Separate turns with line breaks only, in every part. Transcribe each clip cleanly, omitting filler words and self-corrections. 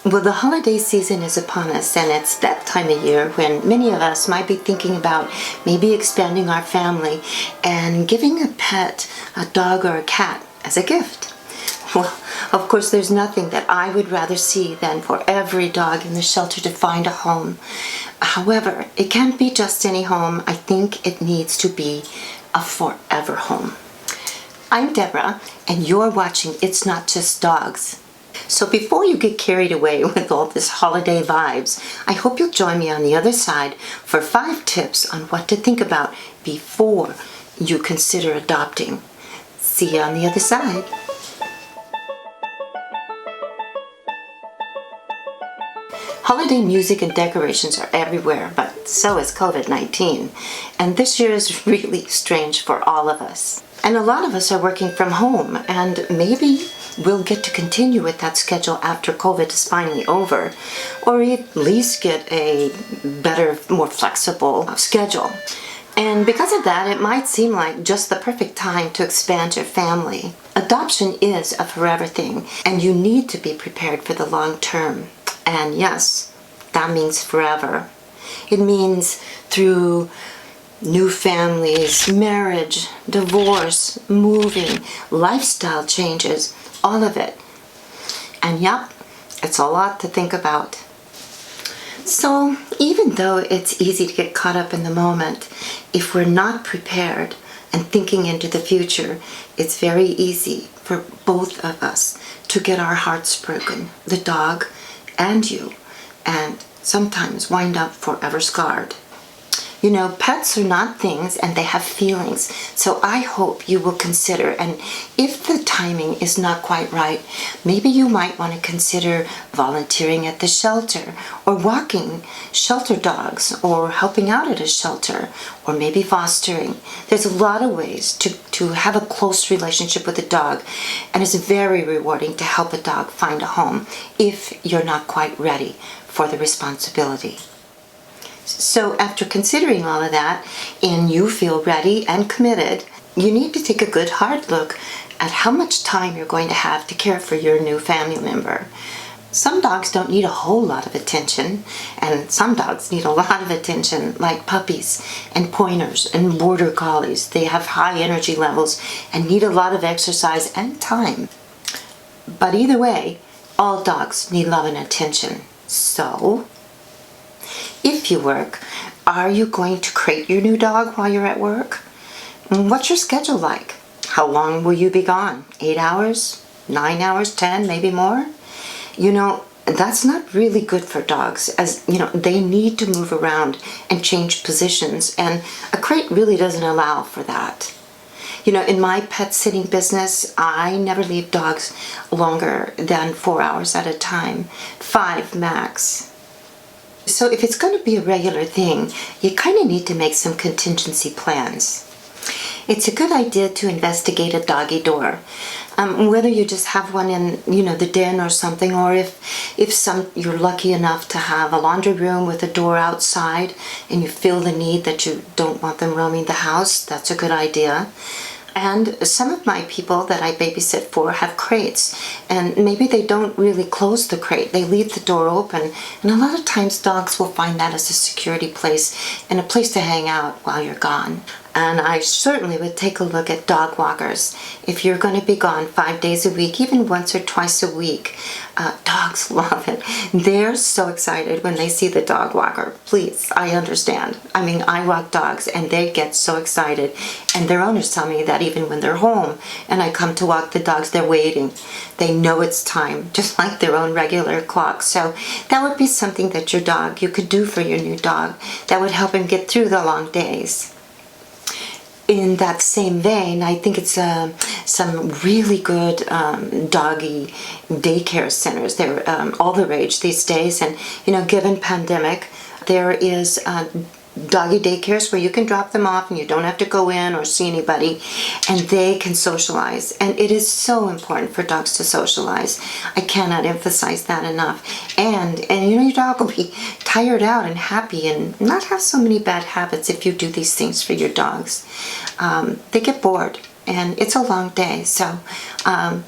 Well, the holiday season is upon us, and it's that time of year when many of us might be thinking about maybe expanding our family and giving a pet, a dog or a cat, as a gift. Well, of course, there's nothing that I would rather see than for every dog in the shelter to find a home. However, it can't be just any home. I think it needs to be a forever home. I'm Deborah, and you're watching It's Not Just Dogs. So before you get carried away with all this holiday vibes, I hope you'll join me on the other side for 5 tips on what to think about before you consider adopting. See you on the other side. Holiday music and decorations are everywhere, but so is COVID-19. And this year is really strange for all of us. And a lot of us are working from home, and maybe we'll get to continue with that schedule after COVID is finally over, or at least get a better, more flexible schedule. And because of that, it might seem like just the perfect time to expand your family. Adoption is a forever thing, and you need to be prepared for the long term. And yes, that means forever. It means through new families, marriage, divorce, moving, lifestyle changes, all of it. And yep, it's a lot to think about. So even though it's easy to get caught up in the moment, if we're not prepared and thinking into the future, it's very easy for both of us to get our hearts broken, the dog and you, and sometimes wind up forever scarred. You know, pets are not things, and they have feelings. So I hope you will consider, and if the timing is not quite right, maybe you might want to consider volunteering at the shelter, or walking shelter dogs, or helping out at a shelter, or maybe fostering. There's a lot of ways to have a close relationship with a dog, and it's very rewarding to help a dog find a home if you're not quite ready for the responsibility. So after considering all of that, and you feel ready and committed, you need to take a good hard look at how much time you're going to have to care for your new family member. Some dogs don't need a whole lot of attention, and some dogs need a lot of attention, like puppies and pointers and border collies. They have high energy levels and need a lot of exercise and time. But either way, all dogs need love and attention. So if you work, are you going to crate your new dog while you're at work? What's your schedule like? How long will you be gone? 8 hours? 9 hours? 10? Maybe more? You know, that's not really good for dogs, as you know, they need to move around and change positions, and a crate really doesn't allow for that. You know, in my pet sitting business, I never leave dogs longer than 4 hours at a time, 5 max. So if it's going to be a regular thing, you kind of need to make some contingency plans. It's a good idea to investigate a doggy door. Whether you just have one in, you know, the den or something, or if you're lucky enough to have a laundry room with a door outside and you feel the need that you don't want them roaming the house, that's a good idea. And some of my people that I babysit for have crates, and maybe they don't really close the crate. They leave the door open, and a lot of times dogs will find that as a security place and a place to hang out while you're gone. And I certainly would take a look at dog walkers. If you're going to be gone 5 days a week, even once or twice a week, dogs love it. They're so excited when they see the dog walker. Please, I understand. I mean, I walk dogs and they get so excited. And their owners tell me that even when they're home and I come to walk the dogs, they're waiting. They know it's time, just like their own regular clock. So that would be something that you could do for your new dog that would help him get through the long days. In that same vein, I think it's some really good doggy daycare centers. They're all the rage these days, and you know, given pandemic, there is doggy daycares where you can drop them off and you don't have to go in or see anybody, and they can socialize. And it is so important for dogs to socialize. I cannot emphasize that enough. And you know, your dog will be tired out and happy and not have so many bad habits if you do these things for your dogs. They get bored, and it's a long day. So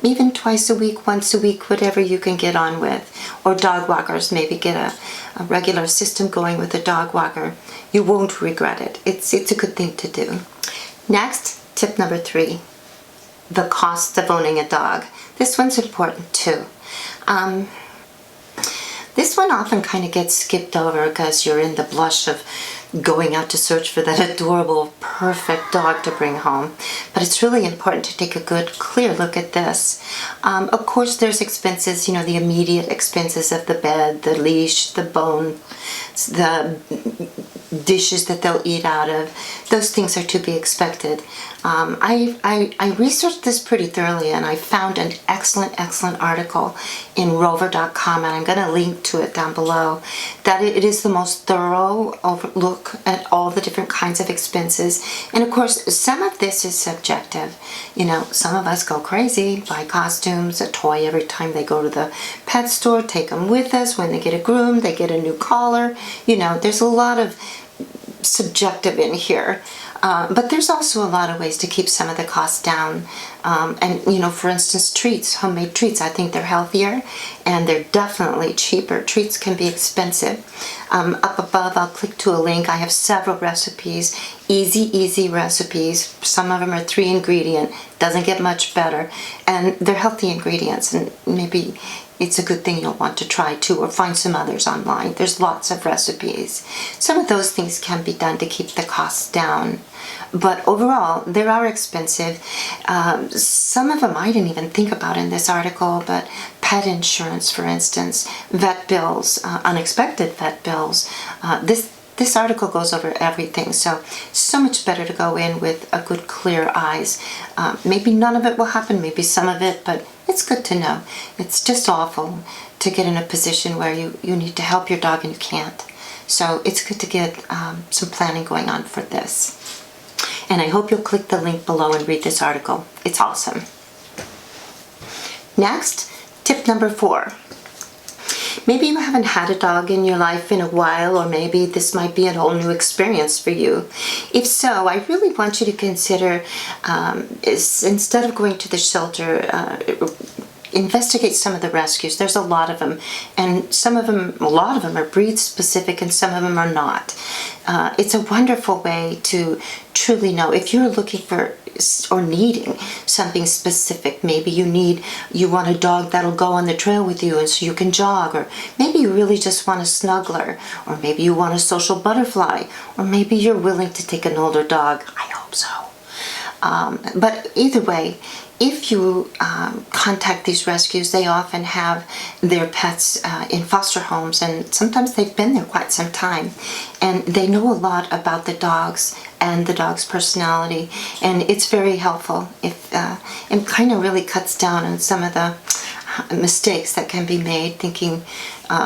even twice a week, once a week, whatever you can get on with. Or dog walkers, maybe get a regular system going with a dog walker. You won't regret it. It's a good thing to do. Next, tip number 3, the cost of owning a dog. This one's important too. This one often kind of gets skipped over because you're in the blush of going out to search for that adorable, perfect dog to bring home. But it's really important to take a good, clear look at this. Of course, there's expenses, the immediate expenses of the bed, the leash, the bone, the dishes that they'll eat out of. Those things are to be expected. I researched this pretty thoroughly, and I found an excellent article in rover.com, and I'm going to link to it down below, that it is the most thorough look at all the different kinds of expenses. And of course, some of this is subjective. Some of us go crazy, buy costumes, a toy every time they go to the pet store, take them with us. When they get a groom, they get a new collar. There's a lot of subjective in here. But there's also a lot of ways to keep some of the costs down. And, for instance, treats, homemade treats, I think they're healthier and they're definitely cheaper. Treats can be expensive. Up above, I'll click to a link. I have several recipes, easy recipes. Some of them are 3 ingredient, doesn't get much better. And they're healthy ingredients, and maybe it's a good thing you'll want to try too, or find some others online. There's lots of recipes. Some of those things can be done to keep the costs down. But overall, they are expensive. Some of them I didn't even think about in this article, but pet insurance, for instance, vet bills, unexpected vet bills. This article goes over everything, so much better to go in with a good, clear eyes. Maybe none of it will happen, maybe some of it, but it's good to know. It's just awful to get in a position where you need to help your dog and you can't. So it's good to get some planning going on for this. And I hope you'll click the link below and read this article. It's awesome. Next, tip number 4. Maybe you haven't had a dog in your life in a while, or maybe this might be a whole new experience for you. If so, I really want you to consider, instead of going to the shelter, investigate some of the rescues. There's a lot of them, and a lot of them are breed specific and some of them are not. It's a wonderful way to truly know if you're looking for or needing something specific. Maybe you want a dog that'll go on the trail with you and so you can jog, or maybe you really just want a snuggler, or maybe you want a social butterfly, or maybe you're willing to take an older dog. I hope so. But either way, if you contact these rescues, they often have their pets in foster homes, and sometimes they've been there quite some time, and they know a lot about the dogs and the dog's personality, and it's very helpful and kind of really cuts down on some of the mistakes that can be made, thinking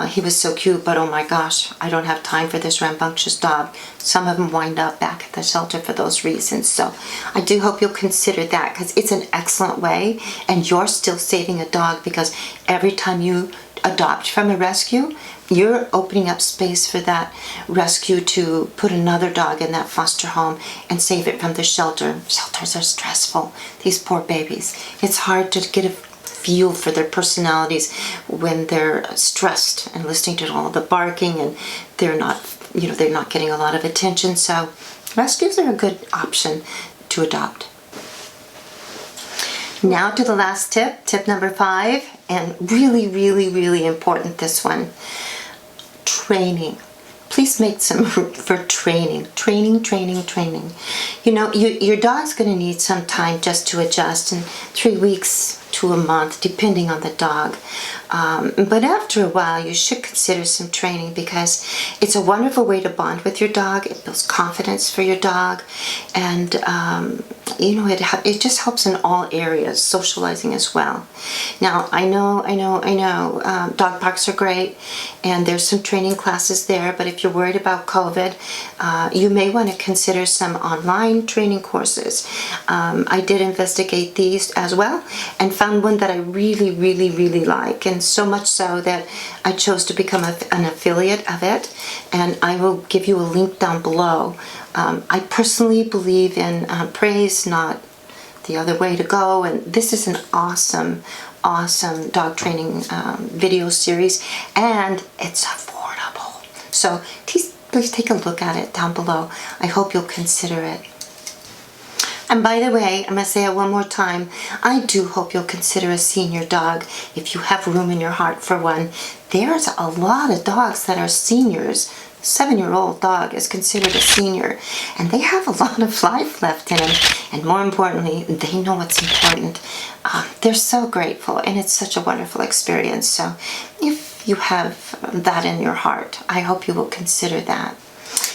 he was so cute, but oh my gosh, I don't have time for this rambunctious dog. Some of them wind up back at the shelter for those reasons. So I do hope you'll consider that, because it's an excellent way, and you're still saving a dog, because every time you adopt from a rescue, you're opening up space for that rescue to put another dog in that foster home and save it from the shelter. Shelters are stressful. These poor babies. It's hard to get a feel for their personalities when they're stressed and listening to all the barking, and they're not getting a lot of attention. So rescues are a good option to adopt. Now to the last tip number 5, and really important, this one. Training. Please make some room for training. Training. Your dog's going to need some time just to adjust, in 3 weeks to a month, depending on the dog. But after a while, you should consider some training, because it's a wonderful way to bond with your dog. It builds confidence for your dog, and it just helps in all areas, socializing as well. Now, I know, dog parks are great, and there's some training classes there, but if you're worried about COVID, you may want to consider some online training courses. I did investigate these as well, and found one that I really like, and so much so that I chose to become an affiliate of it, and I will give you a link down below. I personally believe in praise, not the other way to go. And this is an awesome, awesome dog training video series, and it's affordable. So please take a look at it down below. I hope you'll consider it. And by the way, I'm going to say it one more time, I do hope you'll consider a senior dog if you have room in your heart for one. There's a lot of dogs that are seniors. 7-year-old dog is considered a senior, and they have a lot of life left in them, and more importantly, they know what's important. They're so grateful, and it's such a wonderful experience. So if you have that in your heart, I hope you will consider that.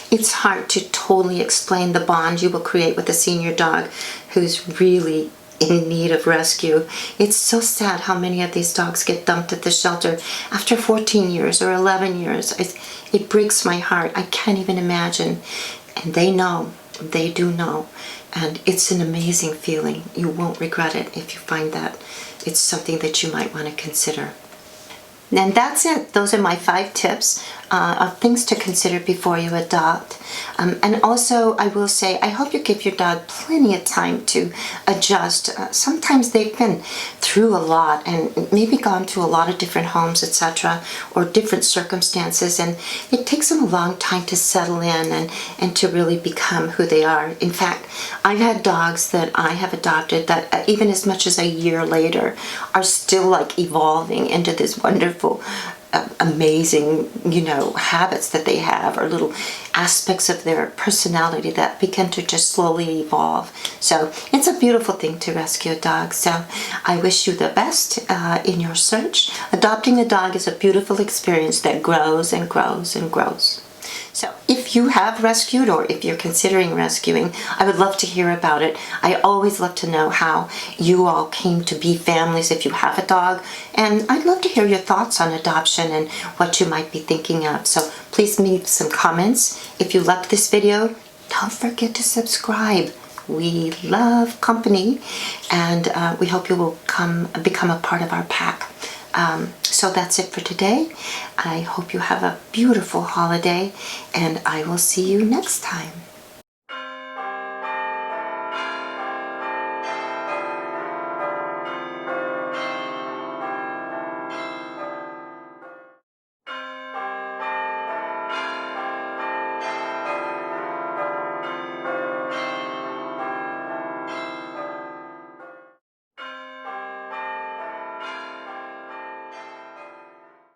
It's hard to totally explain the bond you will create with a senior dog who's really in need of rescue. It's so sad how many of these dogs get dumped at the shelter after 14 years or 11 years. It breaks my heart. I can't even imagine. And they know. They do know. And it's an amazing feeling. You won't regret it if you find that it's something that you might want to consider. And that's it. Those are my 5 tips of things to consider before you adopt. And also, I will say, I hope you give your dog plenty of time to adjust. Sometimes they've been through a lot and maybe gone to a lot of different homes, etc., or different circumstances, and it takes them a long time to settle in and to really become who they are. In fact, I've had dogs that I have adopted that even as much as a year later are still like evolving into this wonderful, amazing, habits that they have, or little aspects of their personality that begin to just slowly evolve. So it's a beautiful thing to rescue a dog. So I wish you the best in your search. Adopting a dog is a beautiful experience that grows and grows and grows. So if you have rescued, or if you're considering rescuing, I would love to hear about it. I always love to know how you all came to be families if you have a dog. And I'd love to hear your thoughts on adoption and what you might be thinking of. So please leave some comments. If you loved this video, don't forget to subscribe. We love company, and we hope you will become a part of our pack. So that's it for today. I hope you have a beautiful holiday, and I will see you next time.